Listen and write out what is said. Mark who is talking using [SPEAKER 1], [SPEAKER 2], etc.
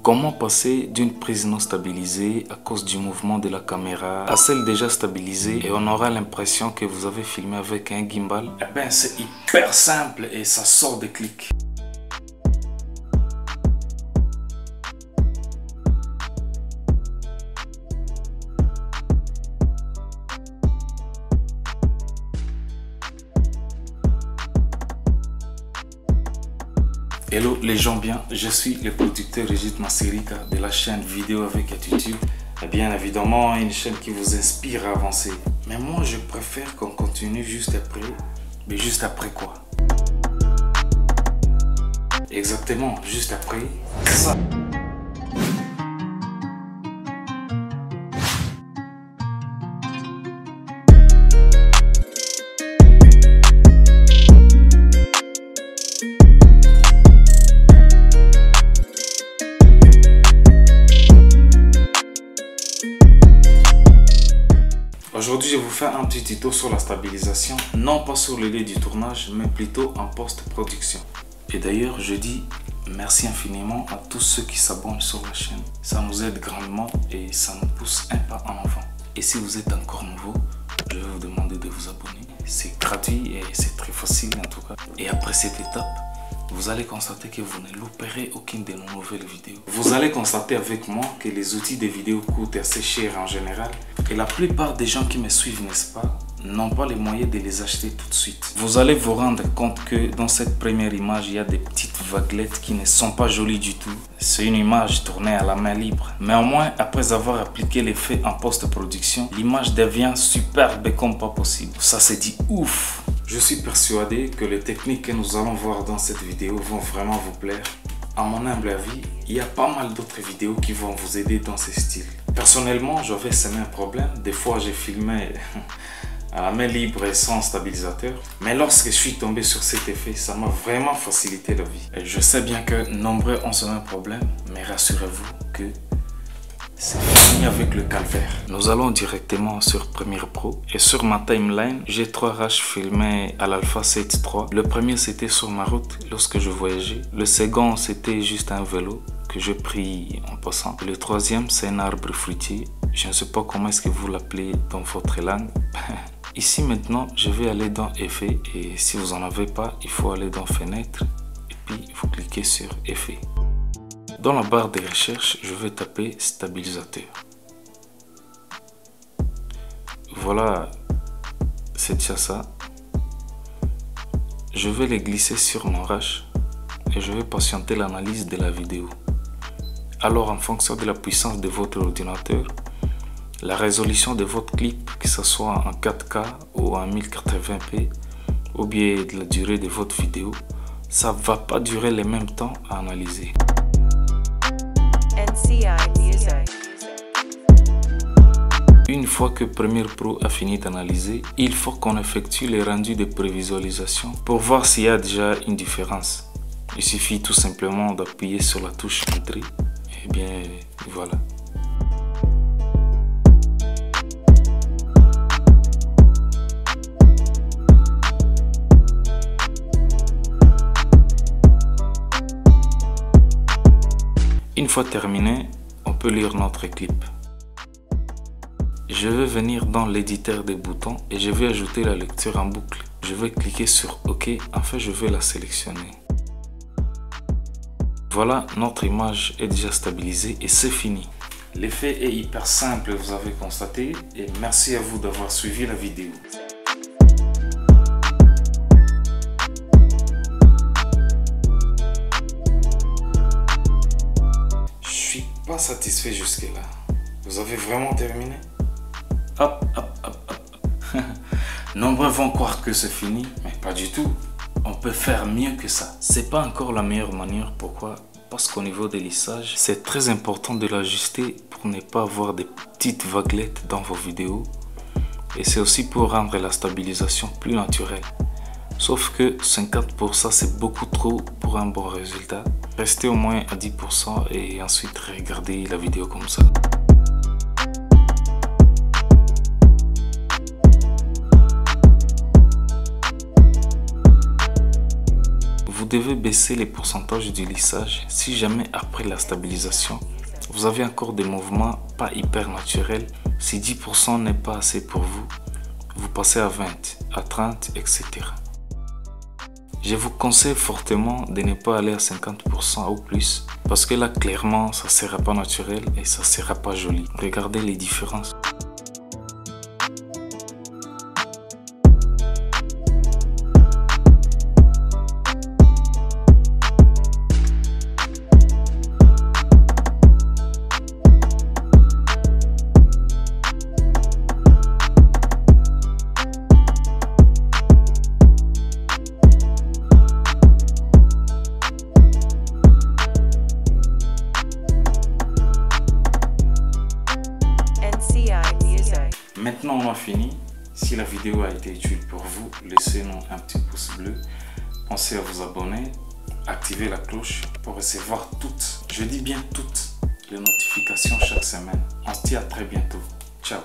[SPEAKER 1] Comment passer d'une prise non stabilisée à cause du mouvement de la caméra à celle déjà stabilisée et on aura l'impression que vous avez filmé avec un gimbal? Eh bien, c'est hyper simple et ça sort des clics. Hello les gens bien, je suis le producteur Régis Masirika de la chaîne Vidéo avec Attitude. Et bien évidemment, une chaîne qui vous inspire à avancer. Mais moi je préfère qu'on continue juste après. Mais juste après quoi? Exactement, juste après ça. Aujourd'hui, je vais vous faire un petit tuto sur la stabilisation, non pas sur le lieu du tournage, mais plutôt en post-production. Et d'ailleurs, je dis merci infiniment à tous ceux qui s'abonnent sur la chaîne. Ça nous aide grandement et ça nous pousse un pas en avant. Et si vous êtes encore nouveau, je vais vous demander de vous abonner. C'est gratuit et c'est très facile en tout cas. Et après cette étape, vous allez constater que vous ne louperez aucune de nos nouvelles vidéos. Vous allez constater avec moi que les outils de vidéo coûtent assez cher en général. Et la plupart des gens qui me suivent, n'est-ce pas, n'ont pas les moyens de les acheter tout de suite. Vous allez vous rendre compte que dans cette première image, il y a des petites vaguelettes qui ne sont pas jolies du tout. C'est une image tournée à la main libre. Mais au moins, après avoir appliqué l'effet en post-production, l'image devient superbe comme pas possible. Ça se dit ouf! Je suis persuadé que les techniques que nous allons voir dans cette vidéo vont vraiment vous plaire. À mon humble avis, il y a pas mal d'autres vidéos qui vont vous aider dans ce style. Personnellement, j'avais ce même problème. Des fois, j'ai filmé à la main libre et sans stabilisateur. Mais lorsque je suis tombé sur cet effet, ça m'a vraiment facilité la vie. Et je sais bien que nombreux ont ce même problème, mais rassurez-vous que c'est fini avec le calvaire. Nous allons directement sur Premiere Pro et sur ma timeline, j'ai 3 rushs filmés à l'Alpha 7 III. Le premier c'était sur ma route lorsque je voyageais. Le second c'était juste un vélo que j'ai pris en passant. Le troisième c'est un arbre fruitier. Je ne sais pas comment est-ce que vous l'appelez dans votre langue. Ici maintenant je vais aller dans Effet et si vous n'en avez pas, il faut aller dans Fenêtre et puis vous cliquez sur Effet. Dans la barre de recherche, je vais taper stabilisateur. Voilà, c'est déjà ça. Je vais les glisser sur mon rush et je vais patienter l'analyse de la vidéo. Alors en fonction de la puissance de votre ordinateur, la résolution de votre clip, que ce soit en 4K ou en 1080p, ou bien de la durée de votre vidéo, ça ne va pas durer le même temps à analyser. Une fois que Premiere Pro a fini d'analyser, il faut qu'on effectue les rendus de prévisualisation pour voir s'il y a déjà une différence. Il suffit tout simplement d'appuyer sur la touche Entrée et bien voilà. Une fois terminé, on peut lire notre clip. Je vais venir dans l'éditeur des boutons et je vais ajouter la lecture en boucle. Je vais cliquer sur OK, enfin je vais la sélectionner. Voilà, notre image est déjà stabilisée et c'est fini. L'effet est hyper simple, vous avez constaté, et merci à vous d'avoir suivi la vidéo. Pas satisfait jusque là. Vous avez vraiment terminé? Hop, hop, hop, hop. Nombreux vont croire que c'est fini, mais pas du tout. On peut faire mieux que ça. C'est pas encore la meilleure manière. Pourquoi? Parce qu'au niveau des lissages, c'est très important de l'ajuster pour ne pas avoir des petites vaguelettes dans vos vidéos. Et c'est aussi pour rendre la stabilisation plus naturelle. Sauf que 50% c'est beaucoup trop pour un bon résultat. Restez au moins à 10% et ensuite regardez la vidéo comme ça. devez baisser les pourcentages du lissage si jamais après la stabilisation, vous avez encore des mouvements pas hyper naturels. Si 10% n'est pas assez pour vous, vous passez à 20, à 30, etc. Je vous conseille fortement de ne pas aller à 50% ou plus parce que là clairement ça ne sera pas naturel et ça ne sera pas joli. Regardez les différences. Maintenant on a fini. Si la vidéo a été utile pour vous, laissez-nous un petit pouce bleu. Pensez à vous abonner, activez la cloche pour recevoir toutes, je dis bien toutes, les notifications chaque semaine. On se dit à très bientôt. Ciao.